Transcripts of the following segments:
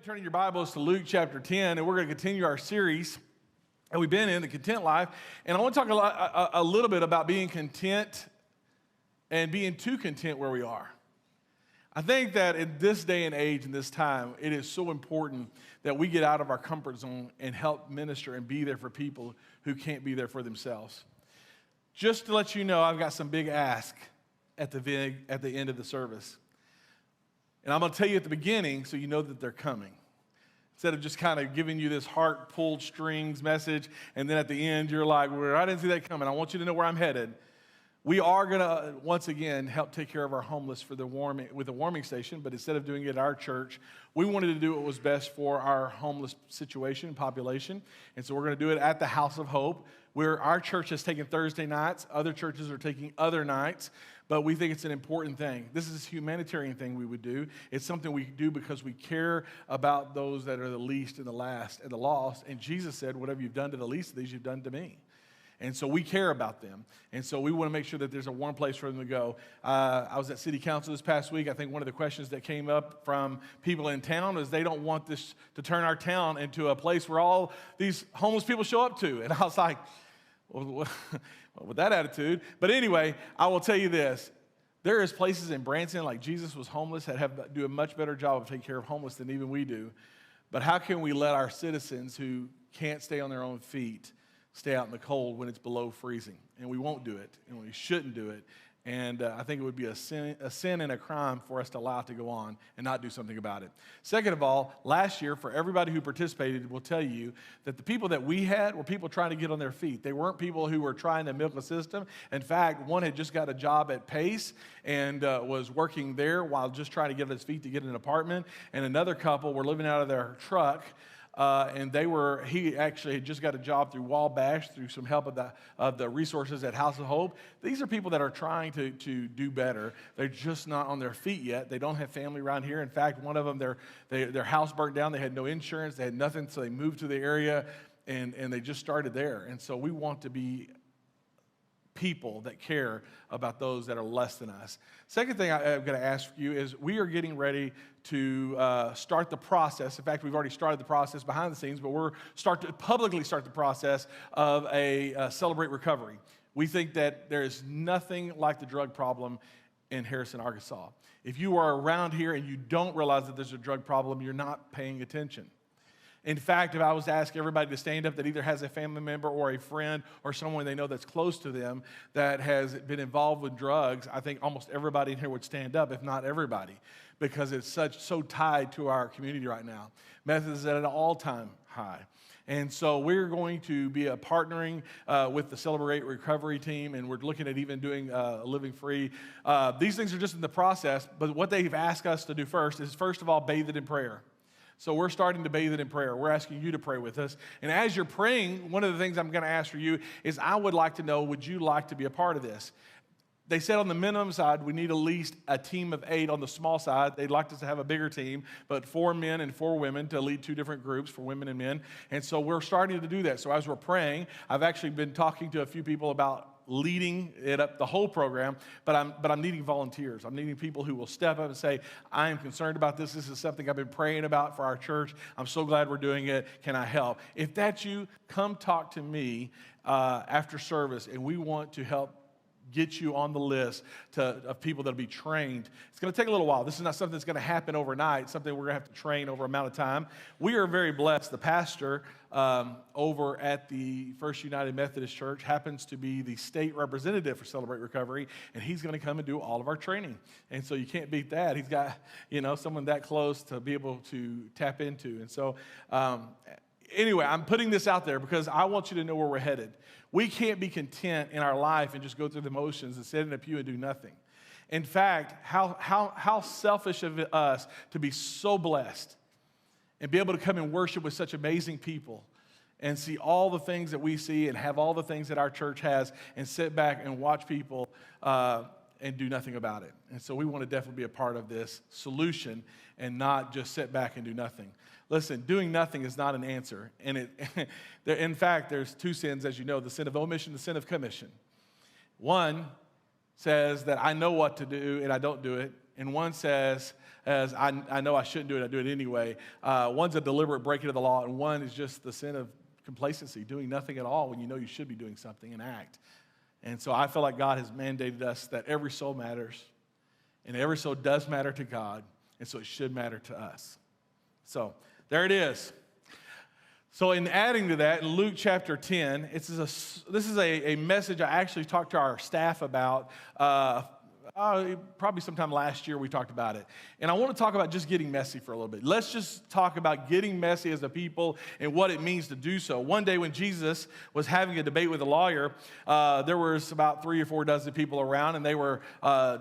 Turning your Bibles to Luke chapter 10, and we're going to continue our series that we've been in, the Content Life. And I want to talk a little bit about being content and being too content where we are. I think that in this day and age, in this time, it is so important that we get out of our comfort zone and help minister and be there for people who can't be there for themselves. Just to let you know, I've got some big ask at the end of the service. And I'm going to tell you at the beginning so you know that they're coming. Instead of just kind of giving you this heart-pulled strings message, and then at the end you're like, well, I didn't see that coming. I want you to know where I'm headed. We are going to, once again, help take care of our homeless with a warming station, but instead of doing it at our church, we wanted to do what was best for our homeless situation and population. And so we're going to do it at the House of Hope, where our church has taken Thursday nights. Other churches are taking other nights, but we think it's an important thing. This is a humanitarian thing we would do. It's something we do because we care about those that are the least and the last and the lost. And Jesus said, whatever you've done to the least of these, you've done to me. And so we care about them. And so we want to make sure that there's a warm place for them to go. I was at City Council this past week. I think one of the questions that came up from people in town is they don't want this to turn our town into a place where all these homeless people show up to. And I was like, well, with that attitude. But anyway, I will tell you this. There is places in Branson, like Jesus was homeless, that do a much better job of taking care of homeless than even we do. But how can we let our citizens who can't stay on their own feet stay out in the cold when it's below freezing? And we won't do it, and we shouldn't do it. And I think it would be a sin and a crime for us to allow it to go on and not do something about it. Second of all, last year, for everybody who participated, will tell you that the people that we had were people trying to get on their feet. They weren't people who were trying to milk the system. In fact, one had just got a job at Pace and was working there while just trying to get on his feet to get an apartment. And another couple were living out of their truck. He actually had just got a job through Wabash through some help of the resources at House of Hope. These are people that are trying to do better. They're just not on their feet yet. They don't have family around here. In fact, one of them, their house burnt down. They had no insurance. They had nothing, so they moved to the area, and they just started there. And so we want to be people that care about those that are less than us. Second thing I'm going to ask you is we are getting ready to start the process. In fact, we've already started the process behind the scenes, but we're publicly start the process of a Celebrate Recovery. We think that there is nothing like the drug problem in Harrison, Arkansas. If you are around here and you don't realize that there's a drug problem, you're not paying attention. In fact, if I was to ask everybody to stand up that either has a family member or a friend or someone they know that's close to them that has been involved with drugs, I think almost everybody in here would stand up, if not everybody, because it's so tied to our community right now. Meth is at an all-time high. And so we're going to be partnering with the Celebrate Recovery team, and we're looking at even doing Living Free. These things are just in the process, but what they've asked us to do first is, first of all, bathe it in prayer. So we're starting to bathe it in prayer. We're asking you to pray with us. And as you're praying, one of the things I'm going to ask for you is I would like to know, would you like to be a part of this? They said on the minimum side, we need at least a team of 8. On the small side, they'd like us to have a bigger team, but 4 men and 4 women to lead 2 different groups for women and men. And so we're starting to do that. So as we're praying, I've actually been talking to a few people about leading it up, the whole program, but I'm needing volunteers. I'm needing people who will step up and say, I am concerned about this. This is something I've been praying about for our church. I'm so glad we're doing it. Can I help? If that's you, come talk to me after service, and we want to help get you on the list of people that'll be trained. It's going to take a little while. This is not something that's going to happen overnight, something we're going to have to train over an amount of time. We are very blessed. The pastor over at the First United Methodist Church happens to be the state representative for Celebrate Recovery, and he's going to come and do all of our training. And so you can't beat that. He's got, someone that close to be able to tap into. And so anyway, I'm putting this out there because I want you to know where we're headed. We can't be content in our life and just go through the motions and sit in a pew and do nothing. In fact, how selfish of us to be so blessed and be able to come and worship with such amazing people and see all the things that we see and have all the things that our church has and sit back and watch people and do nothing about it. And so we want to definitely be a part of this solution and not just sit back and do nothing. Listen, doing nothing is not an answer. And in fact, there's 2 sins, as you know, the sin of omission, the sin of commission. One says that I know what to do and I don't do it. And one says, as I know I shouldn't do it, I do it anyway. One's a deliberate breaking of the law, and one is just the sin of complacency, doing nothing at all when you know you should be doing something and act. And so I feel like God has mandated us that every soul matters, and every soul does matter to God, and so it should matter to us. So there it is. So in adding to that, in Luke chapter 10, this is a message I actually talked to our staff about probably sometime last year we talked about it. And I want to talk about just getting messy for a little bit. Let's just talk about getting messy as a people and what it means to do so. One day when Jesus was having a debate with a lawyer, there was about 3 or 4 dozen people around, and they were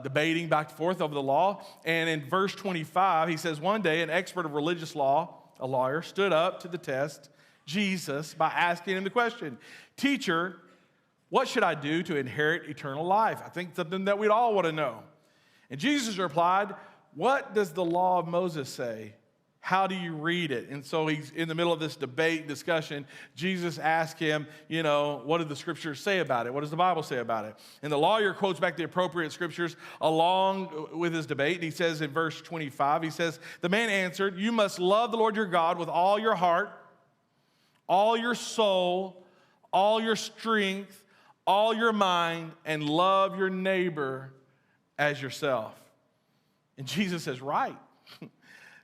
debating back and forth over the law. And in verse 25, he says, one day an expert of religious law, a lawyer, stood up to the test Jesus by asking him the question, "Teacher, what should I do to inherit eternal life?" I think something that we'd all want to know. And Jesus replied, "What does the law of Moses say? How do you read it?" And so he's in the middle of this debate discussion. Jesus asked him, what do the scriptures say about it? What does the Bible say about it? And the lawyer quotes back the appropriate scriptures along with his debate. And he says in verse 25, he says, "The man answered, 'You must love the Lord your God with all your heart, all your soul, all your strength, all your mind, and love your neighbor as yourself.'" And Jesus says, right.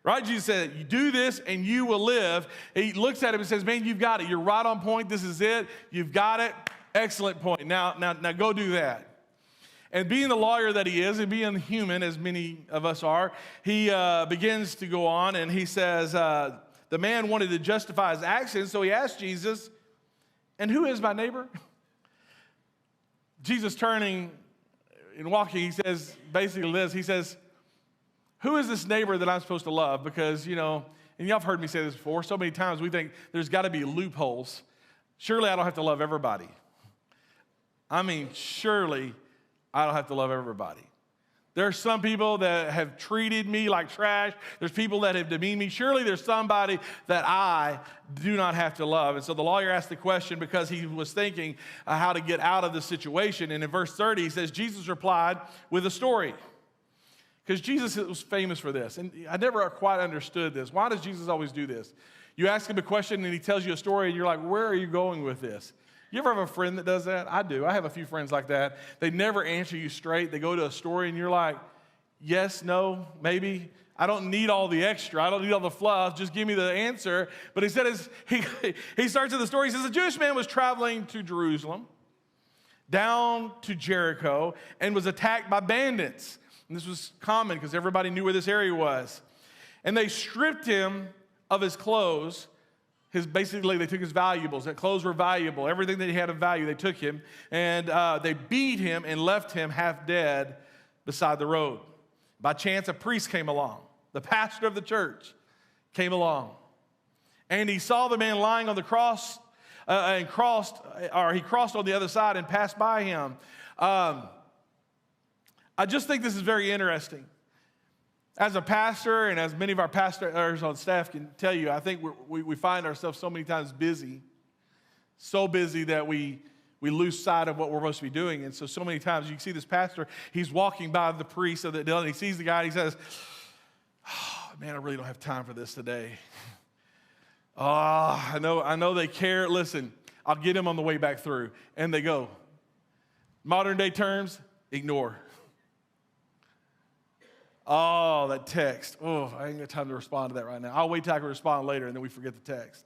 Right? Jesus said, "You do this and you will live." He looks at him and says, "Man, you've got it. You're right on point. This is it. You've got it. Excellent point. Now go do that." And being the lawyer that he is, and being human as many of us are, he begins to go on, and he says, the man wanted to justify his actions, so he asked Jesus, "And who is my neighbor?" Jesus turning and walking, he says, basically this, he says, "Who is this neighbor that I'm supposed to love?" Because, and y'all have heard me say this before, so many times we think there's got to be loopholes. Surely I don't have to love everybody. I mean, surely I don't have to love everybody. There are some people that have treated me like trash. There's people that have demeaned me. Surely there's somebody that I do not have to love. And so the lawyer asked the question because he was thinking how to get out of the situation. And in verse 30, he says, Jesus replied with a story. Because Jesus was famous for this. And I never quite understood this. Why does Jesus always do this? You ask him a question and he tells you a story and you're like, where are you going with this? You ever have a friend that does that? I do. I have a few friends like that. They never answer you straight. They go to a story and you're like, yes, no, maybe. I don't need all the extra. I don't need all the fluff. Just give me the answer. But he starts in the story. He says, a Jewish man was traveling to Jerusalem, down to Jericho, and was attacked by bandits. And this was common because everybody knew where this area was. And they stripped him of his clothes. Basically, they took his valuables. That clothes were valuable. Everything that he had of value, they took him. And they beat him and left him half dead beside the road. By chance, a priest came along. The pastor of the church came along. And he saw the man lying on the cross he crossed on the other side and passed by him. I just think this is very interesting. As a pastor, and as many of our pastors on staff can tell you, I think we find ourselves so many times busy, so busy that we lose sight of what we're supposed to be doing. And so many times you can see this pastor, he's walking by the priest of the deal, and he sees the guy, and he says, oh, man, I really don't have time for this today. I know they care. Listen, I'll get him on the way back through. And they go. Modern day terms, ignore. Oh, that text. Oh, I ain't got time to respond to that right now. I'll wait till I can respond later, and then we forget the text.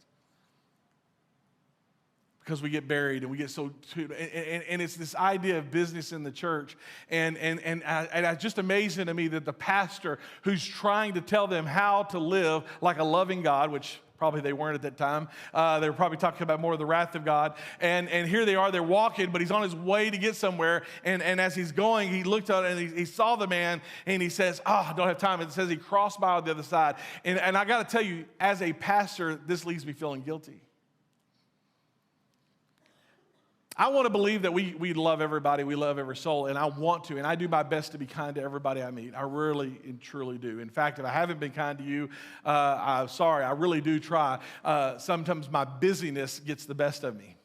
Because we get buried and we get so, and it's this idea of business in the church. And it's just amazing to me that the pastor who's trying to tell them how to live like a loving God, which probably they weren't at that time. They were probably talking about more of the wrath of God. And here they are, they're walking, but he's on his way to get somewhere. And as he's going, he looked out and he saw the man and he says, I don't have time. It says he crossed by on the other side. And I got to tell you, as a pastor, this leaves me feeling guilty. I want to believe that we love everybody, we love every soul, and I want to, and I do my best to be kind to everybody I meet. I really and truly do. In fact, if I haven't been kind to you, I'm sorry, I really do try. Sometimes my busyness gets the best of me.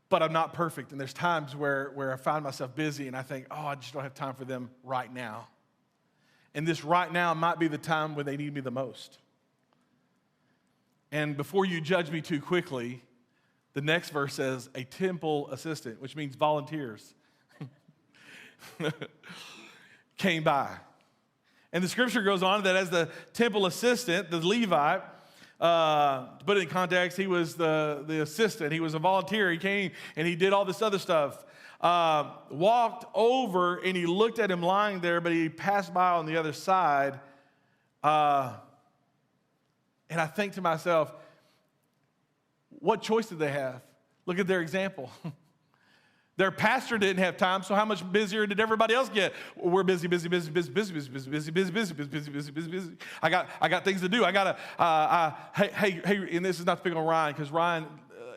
But I'm not perfect, and there's times where I find myself busy, and I think, I just don't have time for them right now. And this right now might be the time when they need me the most. And before you judge me too quickly, the next verse says, a temple assistant, which means volunteers, came by. And the scripture goes on that as the temple assistant, the Levite, to put it in context, he was the assistant. He was a volunteer. He came and he did all this other stuff. Walked over and he looked at him lying there, but he passed by on the other side. And I think to myself, what choice did they have? Look at their example. Their pastor didn't have time, so how much busier did everybody else get? We're busy. I got things to do. Hey, and this is not to pick on Ryan, because Ryan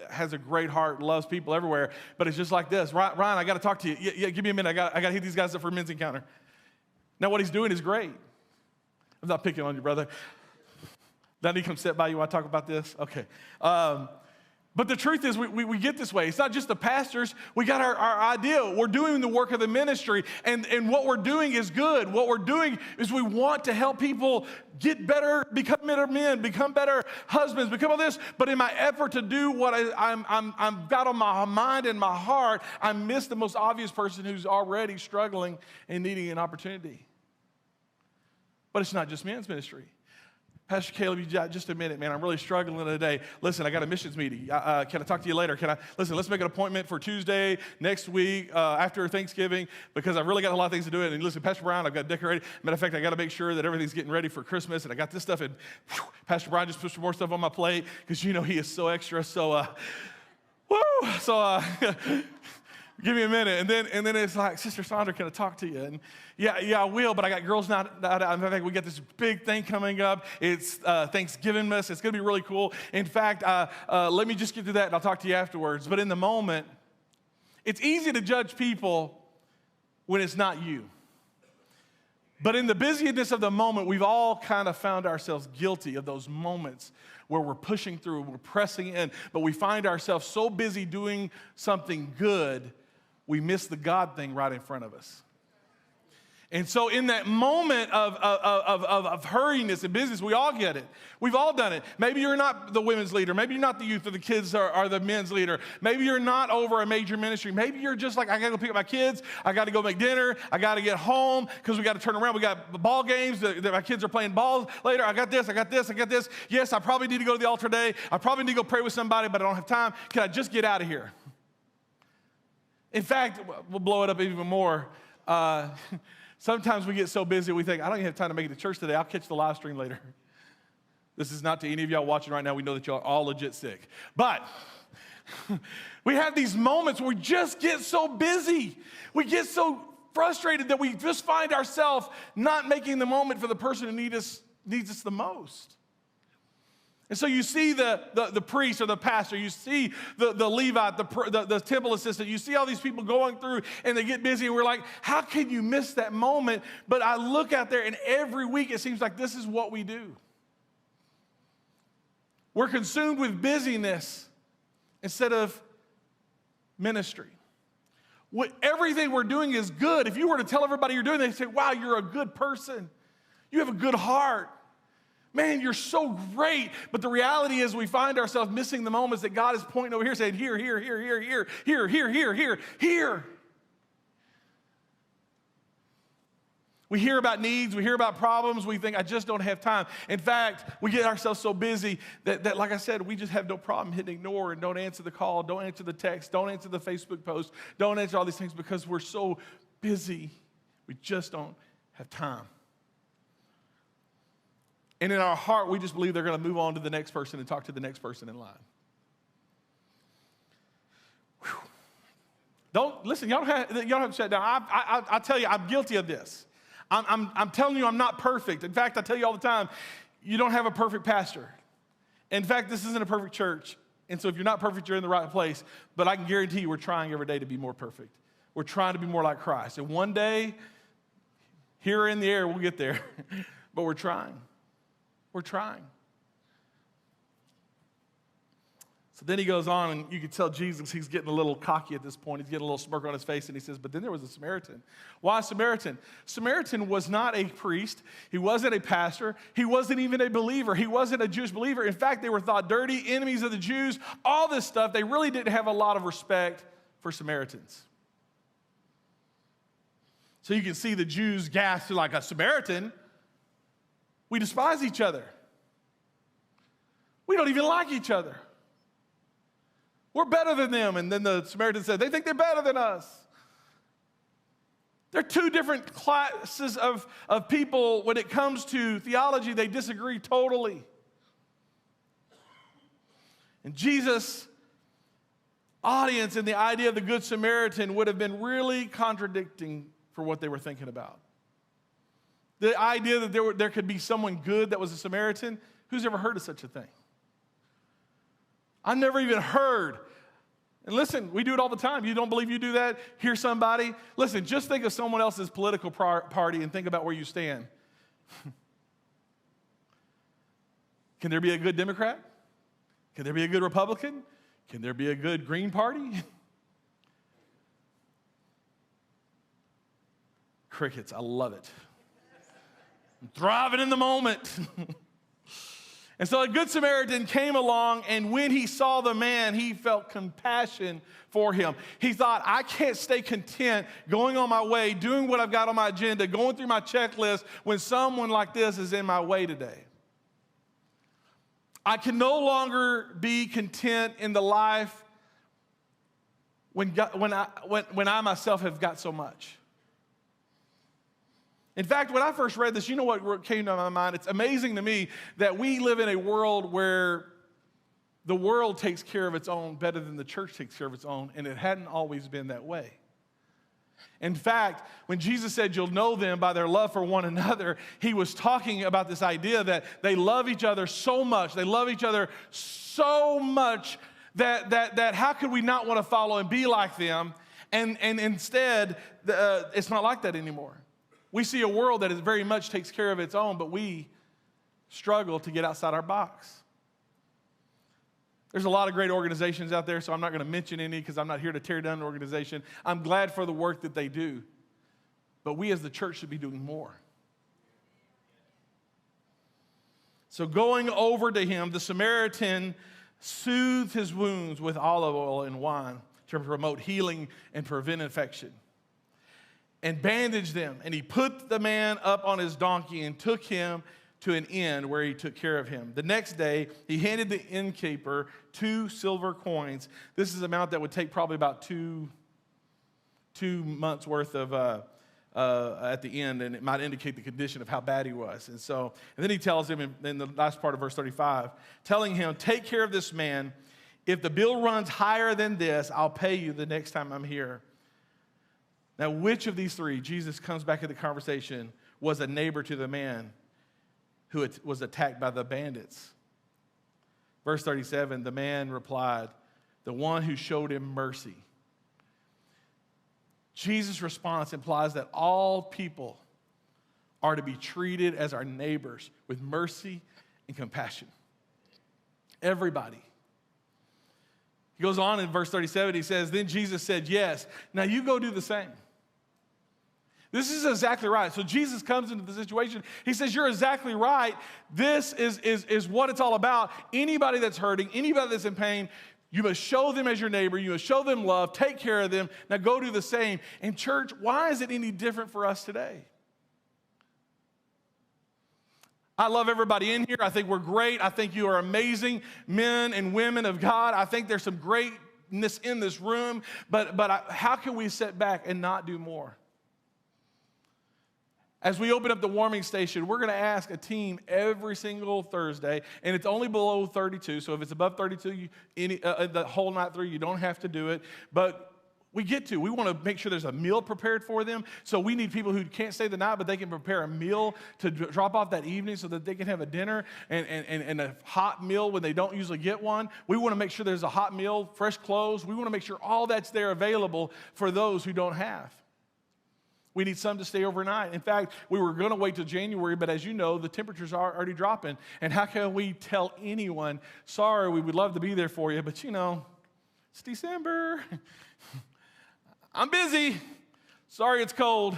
has a great heart, loves people everywhere, but it's just like this. Ryan, I got to talk to you. Yeah, give me a minute. I got to hit these guys up for a men's encounter. Now, what he's doing is great. I'm not picking on you, brother. Do I need to come sit by you while I talk about this? Okay. But the truth is, we get this way. It's not just the pastors. We got our idea. We're doing the work of the ministry, and what we're doing is good. What we're doing is we want to help people get better, become better men, become better husbands, become all this. But in my effort to do what I've got on my mind and my heart, I miss the most obvious person who's already struggling and needing an opportunity. But it's not just men's ministry. Pastor Caleb, you got just a minute, man. I'm really struggling today. Listen, I got a missions meeting. Can I talk to you later? Listen, let's make an appointment for Tuesday, next week, after Thanksgiving, because I've really got a lot of things to do. And listen, Pastor Brian, I've got decorated. Matter of fact, I got to make sure that everything's getting ready for Christmas, and I got this stuff. And Pastor Brian just put some more stuff on my plate, because he is so extra. So, give me a minute. And then it's like, Sister Sandra, can I talk to you? And yeah, I will, but I got girls not in fact, we got this big thing coming up. It's Thanksgiving Miss. It's going to be really cool. In fact, let me just get to that, and I'll talk to you afterwards. But in the moment, it's easy to judge people when it's not you. But in the busyness of the moment, we've all kind of found ourselves guilty of those moments where we're pushing through, we're pressing in, but we find ourselves so busy doing something good, we miss the God thing right in front of us. And so in that moment of hurriness and business, we all get it. We've all done it. Maybe you're not the women's leader. Maybe you're not the youth or the kids are the men's leader. Maybe you're not over a major ministry. Maybe you're just like, I got to go pick up my kids. I got to go make dinner. I got to get home because we got to turn around. We got ball games. My kids are playing balls later. I got this. Yes, I probably need to go to the altar today. I probably need to go pray with somebody, but I don't have time. Can I just get out of here? In fact, we'll blow it up even more. Sometimes we get so busy, we think, I don't even have time to make it to church today. I'll catch the live stream later. This is not to any of y'all watching right now. We know that y'all are all legit sick. But we have these moments where we just get so busy. We get so frustrated that we just find ourselves not making the moment for the person who needs us the most. And so you see the priest or the pastor, you see the Levite, the temple assistant, you see all these people going through and they get busy and we're like, how can you miss that moment? But I look out there and every week it seems like this is what we do. We're consumed with busyness instead of ministry. Everything we're doing is good. If you were to tell everybody you're doing, they'd say, wow, you're a good person. You have a good heart. Man, you're so great. But the reality is we find ourselves missing the moments that God is pointing over here saying, here. We hear about needs. We hear about problems. We think, I just don't have time. In fact, we get ourselves so busy that, like I said, we just have no problem hitting ignore and don't answer the call, don't answer the text, don't answer the Facebook post, don't answer all these things because we're so busy. We just don't have time. And in our heart, we just believe they're going to move on to the next person and talk to the next person in line. Whew. Y'all don't have to shut down. I tell you, I'm guilty of this. I'm telling you, I'm not perfect. In fact, I tell you all the time, you don't have a perfect pastor. In fact, this isn't a perfect church. And so if you're not perfect, you're in the right place. But I can guarantee you, we're trying every day to be more perfect. We're trying to be more like Christ. And one day, here in the air, we'll get there. But we're trying. We're trying. So then he goes on, and you can tell Jesus, he's getting a little cocky at this point. He's getting a little smirk on his face, and he says, but then there was a Samaritan. Why a Samaritan? Samaritan was not a priest. He wasn't a pastor. He wasn't even a believer. He wasn't a Jewish believer. In fact, they were thought dirty, enemies of the Jews, all this stuff. They really didn't have a lot of respect for Samaritans. So you can see the Jews gasp like, a Samaritan? We despise each other. We don't even like each other. We're better than them. And then the Samaritan said, they think they're better than us. They're two different classes of people. When it comes to theology, they disagree totally. And Jesus' audience and the idea of the Good Samaritan would have been really contradicting for what they were thinking about. The idea that there could be someone good that was a Samaritan, who's ever heard of such a thing? I never even heard. And listen, we do it all the time. You don't believe you do that? Hear somebody? Listen, just think of someone else's political party and think about where you stand. Can there be a good Democrat? Can there be a good Republican? Can there be a good Green Party? Crickets, I love it. I'm thriving in the moment. And so a Good Samaritan came along, and when he saw the man, he felt compassion for him. He thought, I can't stay content going on my way, doing what I've got on my agenda, going through my checklist when someone like this is in my way today. I can no longer be content in the life when I myself have got so much. In fact, when I first read this, you know what came to my mind? It's amazing to me that we live in a world where the world takes care of its own better than the church takes care of its own, and it hadn't always been that way. In fact, when Jesus said, you'll know them by their love for one another, he was talking about this idea that they love each other so much, that how could we not want to follow and be like them? And instead, it's not like that anymore. We see a world that very much takes care of its own, but we struggle to get outside our box. There's a lot of great organizations out there, so I'm not going to mention any because I'm not here to tear down an organization. I'm glad for the work that they do, but we as the church should be doing more. So going over to him, the Samaritan soothed his wounds with olive oil and wine to promote healing and prevent infection, and bandaged them. And he put the man up on his donkey and took him to an inn where he took care of him. The next day, he handed the innkeeper 2 silver coins. This is an amount that would take probably about two months' worth of at the end, and it might indicate the condition of how bad he was. And then he tells him in the last part of verse 35, telling him, take care of this man. If the bill runs higher than this, I'll pay you the next time I'm here. Now, which of these 3, Jesus comes back in the conversation, was a neighbor to the man who was attacked by the bandits? Verse 37, the man replied, the one who showed him mercy. Jesus' response implies that all people are to be treated as our neighbors with mercy and compassion. Everybody. He goes on in verse 37, he says, then Jesus said, yes, now you go do the same. This is exactly right. So Jesus comes into the situation. He says, you're exactly right. This is what it's all about. Anybody that's hurting, anybody that's in pain, you must show them as your neighbor. You must show them love. Take care of them. Now go do the same. And church, why is it any different for us today? I love everybody in here. I think we're great. I think you are amazing men and women of God. I think there's some greatness in this room. But how can we sit back and not do more? As we open up the warming station, we're going to ask a team every single Thursday, and it's only below 32, so if it's above 32, the whole night through, you don't have to do it. But we want to make sure there's a meal prepared for them. So we need people who can't stay the night, but they can prepare a meal to drop off that evening so that they can have a dinner and a hot meal when they don't usually get one. We want to make sure there's a hot meal, fresh clothes. We want to make sure all that's there available for those who don't have. We need some to stay overnight. In fact, we were going to wait till January, but as you know, the temperatures are already dropping. And how can we tell anyone, sorry, we would love to be there for you, but it's December. I'm busy. Sorry, it's cold.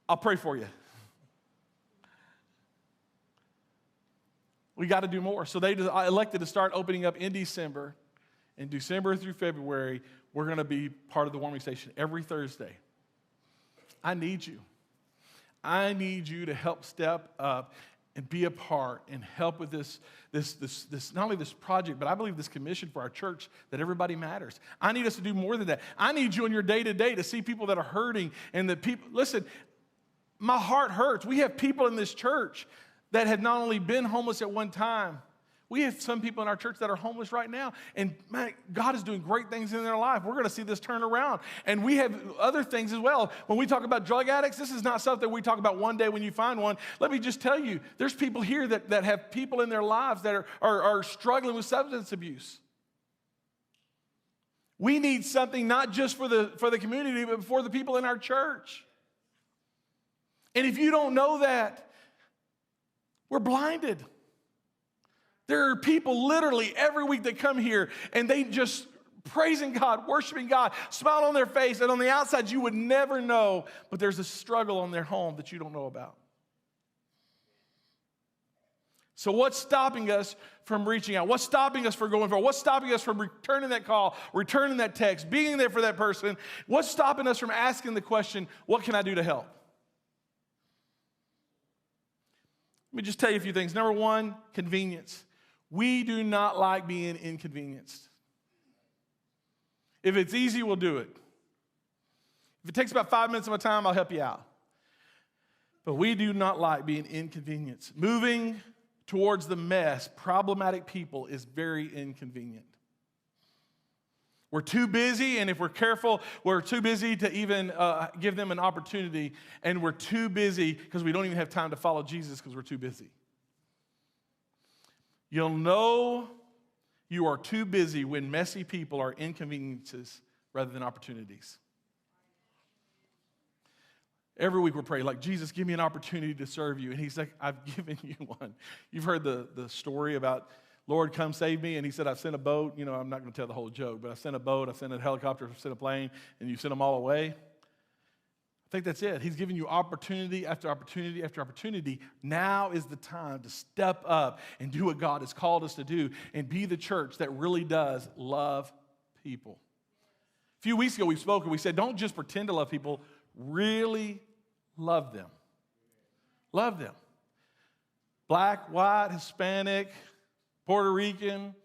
I'll pray for you. We got to do more. So they elected to start opening up in December. In December through February, we're going to be part of the warming station every Thursday. I need you. I need you to help step up and be a part and help with this not only this project, but I believe this commission for our church that everybody matters. I need us to do more than that. I need you in your day-to-day to see people that are hurting and that people, listen, my heart hurts. We have people in this church that had not only been homeless at one time, we have some people in our church that are homeless right now. And man, God is doing great things in their life. We're going to see this turn around. And we have other things as well. When we talk about drug addicts, this is not something we talk about one day when you find one. Let me just tell you, there's people here that have people in their lives that are struggling with substance abuse. We need something not just for the community, but for the people in our church. And if you don't know that, we're blinded. There are people literally every week that come here and they just praising God, worshiping God, smile on their face, and on the outside you would never know, but there's a struggle on their home that you don't know about. So what's stopping us from reaching out? What's stopping us from going forward? What's stopping us from returning that call, returning that text, being there for that person? What's stopping us from asking the question, what can I do to help? Let me just tell you a few things. Number one, convenience. We do not like being inconvenienced. If it's easy, we'll do it. If it takes about 5 minutes of my time, I'll help you out. But we do not like being inconvenienced. Moving towards the mess, problematic people is very inconvenient. We're too busy, and if we're careful, we're too busy to even give them an opportunity, and we're too busy because we don't even have time to follow Jesus because we're too busy. You'll know you are too busy when messy people are inconveniences rather than opportunities. Every week we're praying, like, Jesus, give me an opportunity to serve you. And he's like, I've given you one. You've heard the story about, Lord, come save me. And he said, I've sent a boat. I'm not going to tell the whole joke, but I sent a boat, I sent a helicopter, I sent a plane, and you sent them all away. I think that's it. He's giving you opportunity after opportunity after opportunity. Now is the time to step up and do what God has called us to do and be the church that really does love people. A few weeks ago we spoke and we said, don't just pretend to love people, really love them. Love them. Black, white, Hispanic, Puerto Rican,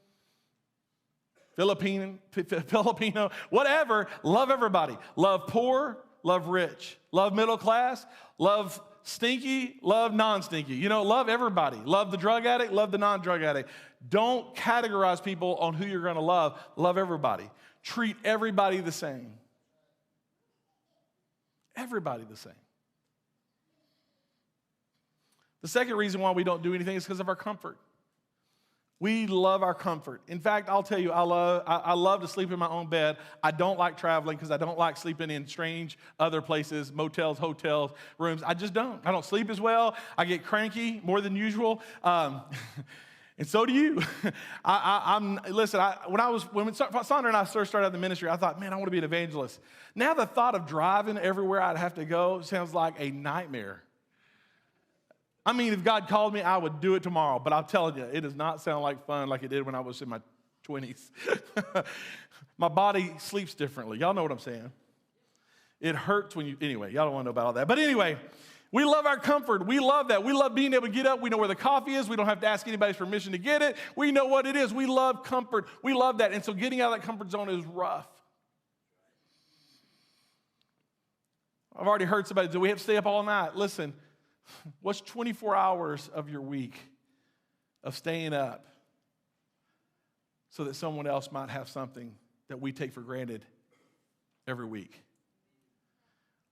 Filipino, whatever, love everybody. Love poor, love rich, love middle class, love stinky, love non-stinky. Love everybody. Love the drug addict, love the non-drug addict. Don't categorize people on who you're going to love. Love everybody. Treat everybody the same. Everybody the same. The second reason why we don't do anything is because of our comfort. We love our comfort. In fact, I'll tell you, I love to sleep in my own bed. I don't like traveling because I don't like sleeping in strange other places, motels, hotels, rooms. I just don't. I don't sleep as well. I get cranky more than usual. And so do you. When Sandra and I first started out the ministry, I thought, man, I want to be an evangelist. Now the thought of driving everywhere I'd have to go sounds like a nightmare. I mean, if God called me, I would do it tomorrow. But I'll tell you, it does not sound like fun like it did when I was in my 20s. My body sleeps differently. Y'all know what I'm saying. It hurts when anyway, y'all don't want to know about all that. But anyway, we love our comfort. We love that. We love being able to get up. We know where the coffee is. We don't have to ask anybody's permission to get it. We know what it is. We love comfort. We love that. And so getting out of that comfort zone is rough. I've already heard somebody say, we have to stay up all night. Listen. What's 24 hours of your week of staying up so that someone else might have something that we take for granted every week?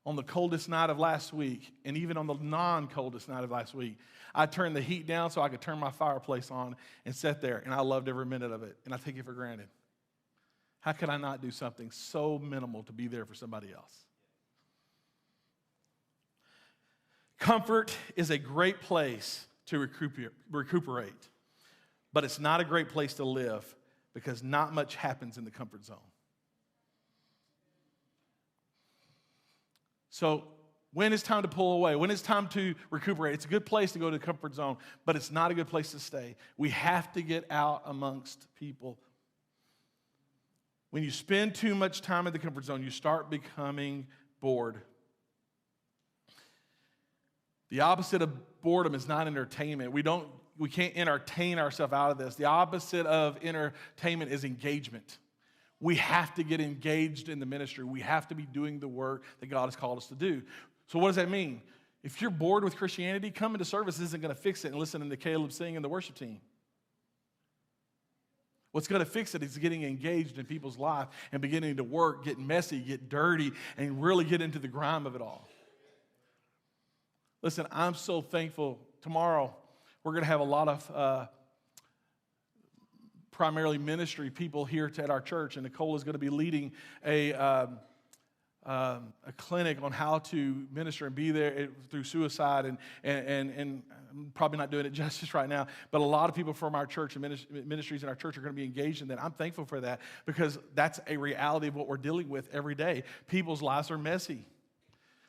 On the coldest night of last week, and even on the non-coldest night of last week, I turned the heat down so I could turn my fireplace on and sit there, and I loved every minute of it, and I take it for granted. How could I not do something so minimal to be there for somebody else? Comfort is a great place to recuperate, but it's not a great place to live because not much happens in the comfort zone. So when it's time to pull away, when it's time to recuperate, it's a good place to go to the comfort zone, but it's not a good place to stay. We have to get out amongst people. When you spend too much time in the comfort zone, you start becoming bored. The opposite of boredom is not entertainment. We can't entertain ourselves out of this. The opposite of entertainment is engagement. We have to get engaged in the ministry. We have to be doing the work that God has called us to do. So what does that mean? If you're bored with Christianity, coming to service isn't going to fix it and listening to Caleb sing and the worship team. What's going to fix it is getting engaged in people's life and beginning to work, get messy, get dirty, and really get into the grime of it all. Listen, I'm so thankful. Tomorrow, we're going to have a lot of primarily ministry people here at our church, and Nicole is going to be leading a clinic on how to minister and be there through suicide, and I'm probably not doing it justice right now, but a lot of people from our church and ministries in our church are going to be engaged in that. I'm thankful for that because that's a reality of what we're dealing with every day. People's lives are messy.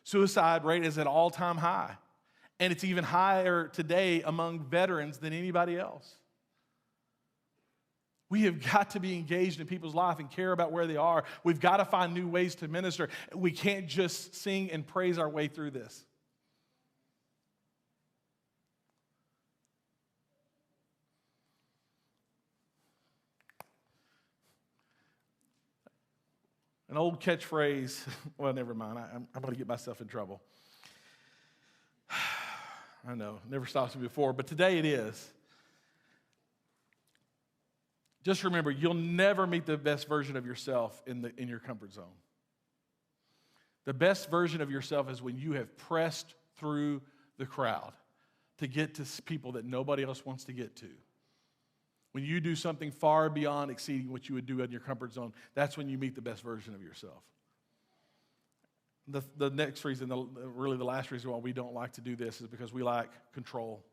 Suicide rate is at all-time high, and it's even higher today among veterans than anybody else. We have got to be engaged in people's life and care about where they are. We've got to find new ways to minister. We can't just sing and praise our way through this. An old catchphrase, well, never mind. I'm going to get myself in trouble. I know, never stops me before, but today it is. Just remember, you'll never meet the best version of yourself in your comfort zone. The best version of yourself is when you have pressed through the crowd to get to people that nobody else wants to get to. When you do something far beyond exceeding what you would do in your comfort zone, that's when you meet the best version of yourself. The next reason, really the last reason why we don't like to do this is because we like control.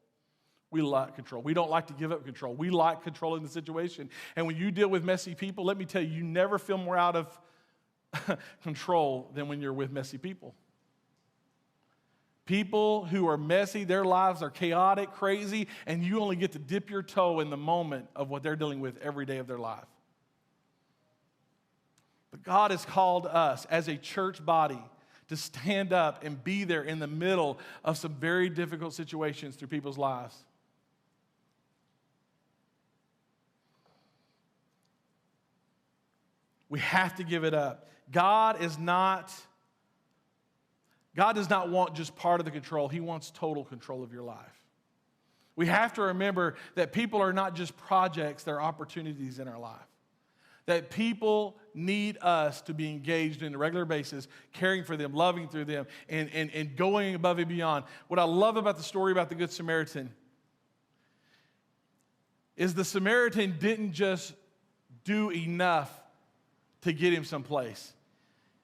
We like control. We don't like to give up control. We like controlling the situation. And when you deal with messy people, let me tell you, you never feel more out of control than when you're with messy people. People who are messy, their lives are chaotic, crazy, and you only get to dip your toe in the moment of what they're dealing with every day of their life. But God has called us as a church body to stand up and be there in the middle of some very difficult situations through people's lives. We have to give it up. God does not want just part of the control. He wants total control of your life. We have to remember that people are not just projects, they're opportunities in our life. That people need us to be engaged on a regular basis, caring for them, loving through them, and going above and beyond. What I love about the story about the Good Samaritan is the Samaritan didn't just do enough to get him someplace.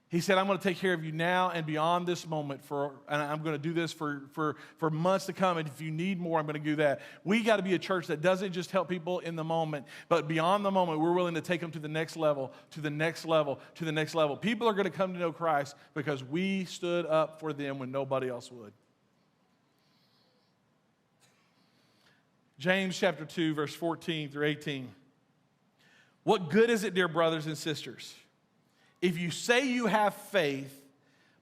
He said, I'm going to take care of you now and beyond this moment, and I'm going to do this for months to come, and if you need more, I'm going to do that. We got to be a church that doesn't just help people in the moment, but beyond the moment, we're willing to take them to the next level, to the next level, to the next level. People are going to come to know Christ because we stood up for them when nobody else would. James chapter 2, verse 14 through 18. What good is it, dear brothers and sisters, if you say you have faith,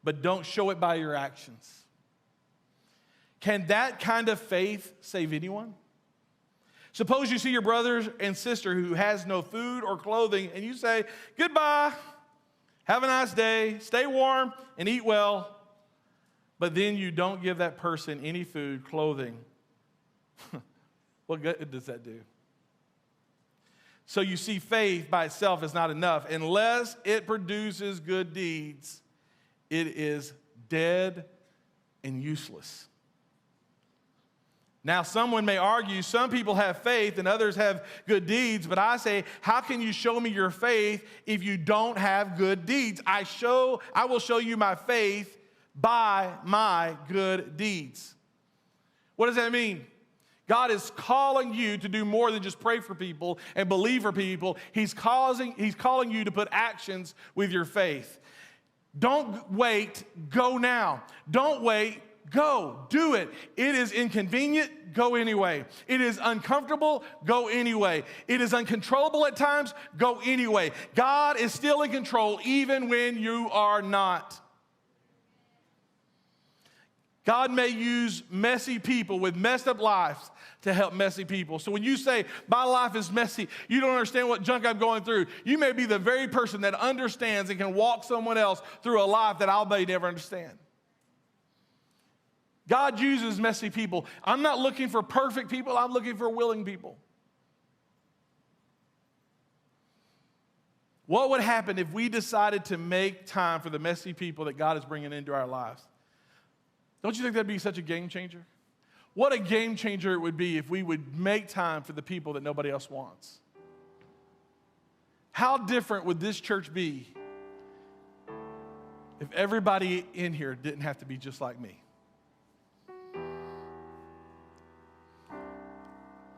but don't show it by your actions? Can that kind of faith save anyone? Suppose you see your brother and sister who has no food or clothing, and you say, goodbye, have a nice day, stay warm, and eat well, but then you don't give that person any food, clothing. What good does that do? So you see, faith by itself is not enough. Unless it produces good deeds, it is dead and useless. Now, someone may argue, some people have faith and others have good deeds, but I say, how can you show me your faith if you don't have good deeds? I will show you my faith by my good deeds. What does that mean? God is calling you to do more than just pray for people and believe for people. He's calling you to put actions with your faith. Don't wait, go now. Don't wait, go. Do it. It is inconvenient, go anyway. It is uncomfortable, go anyway. It is uncontrollable at times, go anyway. God is still in control even when you are not. God may use messy people with messed up lives to help messy people. So when you say, my life is messy, you don't understand what junk I'm going through, you may be the very person that understands and can walk someone else through a life that I may never understand. God uses messy people. I'm not looking for perfect people, I'm looking for willing people. What would happen if we decided to make time for the messy people that God is bringing into our lives? Don't you think that'd be such a game changer? What a game changer it would be if we would make time for the people that nobody else wants. How different would this church be if everybody in here didn't have to be just like me?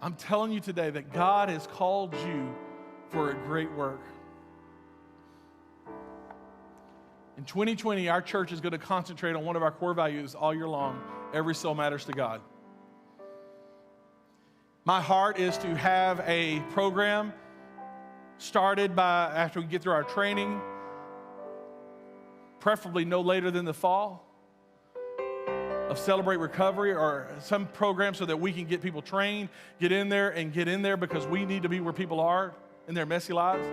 I'm telling you today that God has called you for a great work. In 2020, our church is going to concentrate on one of our core values all year long. Every soul matters to God. My heart is to have a program started after we get through our training, preferably no later than the fall, of Celebrate Recovery or some program so that we can get people trained, get in there because we need to be where people are in their messy lives.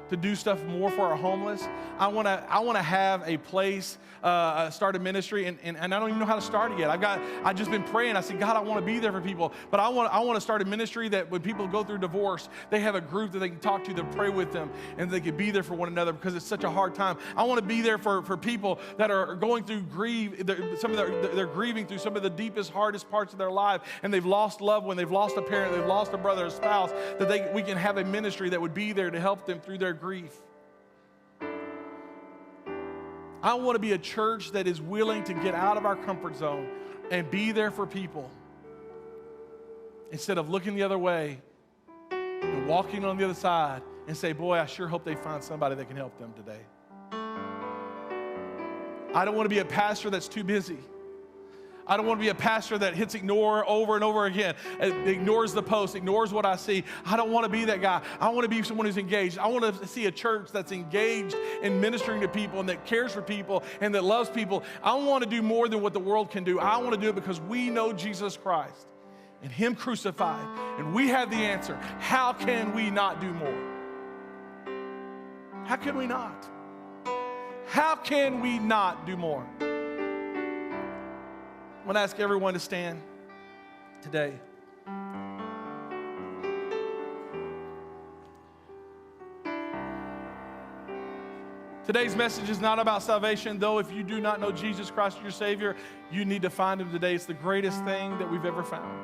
To do stuff more for our homeless. I want to have a place, start a ministry, and I don't even know how to start it yet. I've just been praying. I said, God, I want to be there for people, but I want to start a ministry that when people go through divorce, they have a group that they can talk to, that pray with them, and they can be there for one another because it's such a hard time. I want to be there for people that are going through they're grieving through some of the deepest, hardest parts of their life, and they've lost loved one, they've lost a parent, they've lost a brother, a spouse, that we can have a ministry that would be there to help them through their grief. I want to be a church that is willing to get out of our comfort zone and be there for people instead of looking the other way and walking on the other side and say, boy, I sure hope they find somebody that can help them today. I don't want to be a pastor that's too busy. I don't want to be a pastor that hits ignore over and over again, ignores the post, ignores what I see. I don't want to be that guy. I want to be someone who's engaged. I want to see a church that's engaged in ministering to people and that cares for people and that loves people. I want to do more than what the world can do. I want to do it because we know Jesus Christ and Him crucified, and we have the answer. How can we not do more? How can we not? How can we not do more? I want to ask everyone to stand today. Today's message is not about salvation, though if you do not know Jesus Christ as your Savior, you need to find Him today. It's the greatest thing that we've ever found.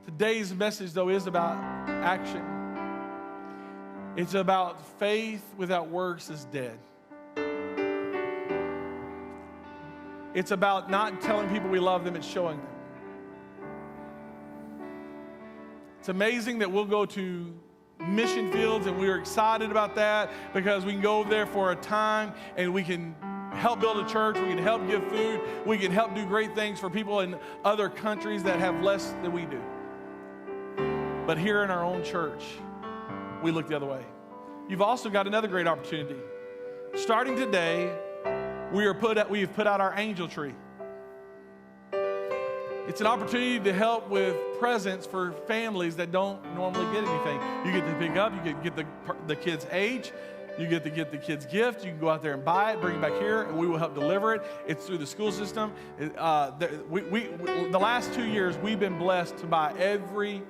Today's message, though, is about action. It's about faith without works is dead. It's about not telling people we love them, it's showing them. It's amazing that we'll go to mission fields and we're excited about that because we can go over there for a time and we can help build a church, we can help give food, we can help do great things for people in other countries that have less than we do. But here in our own church, we look the other way. You've also got another great opportunity. Starting today, we have put out our angel tree. It's an opportunity to help with presents for families that don't normally get anything. You get to pick up, you get the kid's age, you get to get the kid's gift, you can go out there and buy it, bring it back here, and we will help deliver it. It's through the school system. The last 2 years, we've been blessed to buy every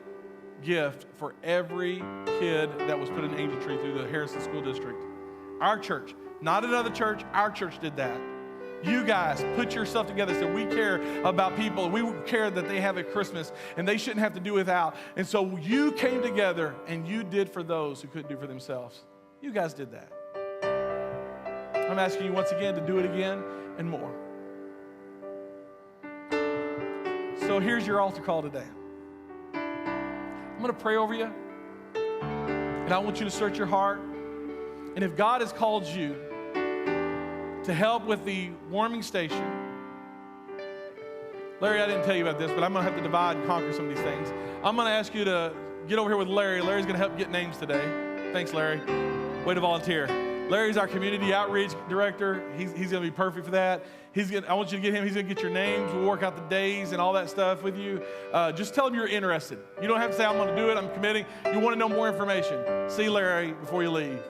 gift for every kid that was put in an angel tree through the Harrison School District. Our church. Not another church, our church did that. You guys put yourself together, so we care about people. We care that they have a Christmas and they shouldn't have to do without. And so you came together and you did for those who couldn't do for themselves. You guys did that. I'm asking you once again to do it again and more. So here's your altar call today. I'm going to pray over you, and I want you to search your heart. And if God has called you to help with the warming station, Larry, I didn't tell you about this, but I'm going to have to divide and conquer some of these things. I'm going to ask you to get over here with Larry. Larry's going to help get names today. Thanks, Larry. Way to volunteer. Larry's our community outreach director. He's going to be perfect for that. I want you to get him. He's going to get your names. We'll work out the days and all that stuff with you. Just tell him you're interested. You don't have to say, I'm going to do it, I'm committing. You want to know more information. See Larry before you leave.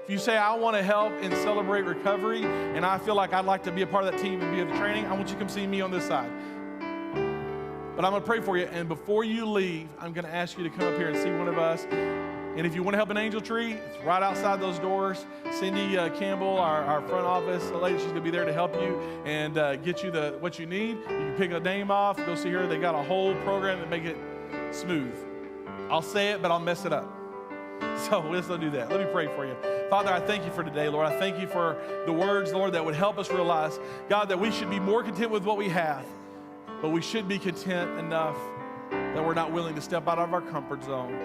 If you say, I want to help and celebrate recovery, and I feel like I'd like to be a part of that team and be at the training, I want you to come see me on this side. But I'm going to pray for you, and before you leave, I'm going to ask you to come up here and see one of us. And if you want to help an Angel Tree, it's right outside those doors. Cindy Campbell, our front office lady, she's going to be there to help you and get you what you need. You can pick a name off, go see her. They got a whole program to make it smooth. I'll say it, but I'll mess it up. So let's not do that. Let me pray for you. Father, I thank you for today, Lord. I thank you for the words, Lord, that would help us realize, God, that we should be more content with what we have, but we should be content enough that we're not willing to step out of our comfort zone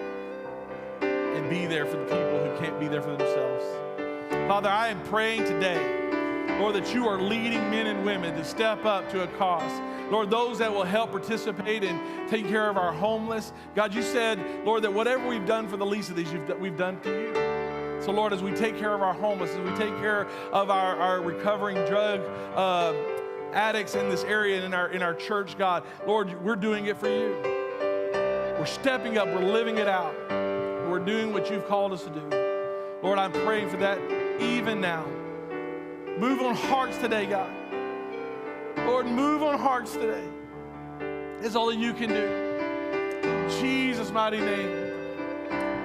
and be there for the people who can't be there for themselves. Father, I am praying today, Lord, that you are leading men and women to step up to a cause. Lord, those that will help participate in taking care of our homeless. God, you said, Lord, that whatever we've done for the least of these, we've done to you. So, Lord, as we take care of our homeless, as we take care of our recovering drug addicts in this area and in our church, God, Lord, we're doing it for you. We're stepping up. We're living it out. We're doing what you've called us to do. Lord, I'm praying for that even now. Move on hearts today, God. Lord, move on hearts today. It's all that you can do. In Jesus' mighty name.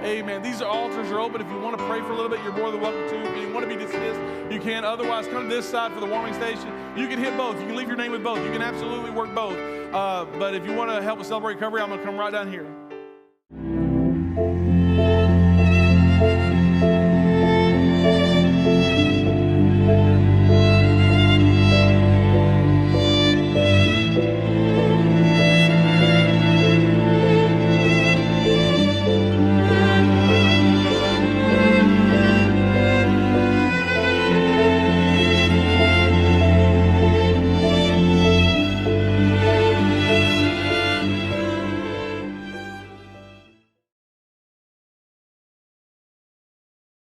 Amen. These altars are open. If you want to pray for a little bit, you're more than welcome to. If you want to be dismissed, you can. Otherwise, come to this side for the warming station. You can hit both. You can leave your name with both. You can absolutely work both. But if you want to help us celebrate recovery, I'm going to come right down here.